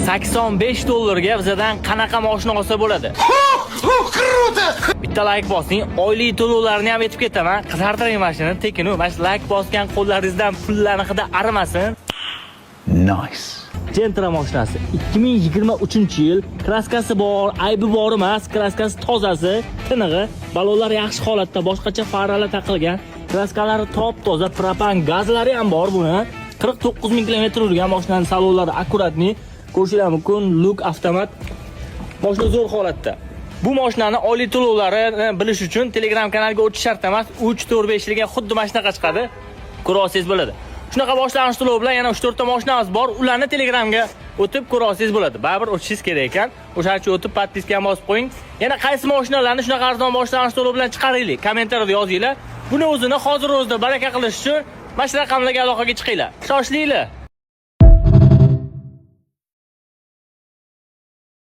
$85 bizdan qanaqa mashina olsa bo'ladi? Bitta like bosing, oylik to'lovlarni ham aytib ketaman. Qizartiring mashinani tekin, mana shu like bosgan qo'llaringizdan pullarni hidi arimasin. Nice. Gentra mashinasi 2023-yil, kraskasi bor, aybi bor emas, kraskasi tozasi, tinig'i, balonlar yaxshi holatda, boshqacha faralar taqilgan, kraskalari top-toza, propan gazlari ham bor buni. 49 ming kilometr yurgan mashinaning salonlari akkuratni, ko'rishingiz mumkin, look avtomat. Mashina zo'r holatda. Bu mashinani oylik to'lovlarini bilish uchun Telegram kanaliga o'tish shart emas. 3-4-5 yilga xuddi mana shunaqa chiqadi. Ko'ra olsangiz bo'ladi. Shunaqa boshlang'ich to'lov bilan yana 3-4 ta mashinamiz bor. Ularni Telegramga o'tib ko'ra olsangiz bo'ladi. Baribir o'tishingiz kerak ekan. O'sha uchun o'tib podpiska ham bosib qo'ying. Yana qaysi mashinalarni shunaqa arzon boshlang'ich to'lov bilan chiqaraylik? Kommentariyada yozinglar. Buni o'zini hozir o'zida baraka qilish uchun mana shu raqamlarga aloqaga chiqinglar. Shoshilinglar.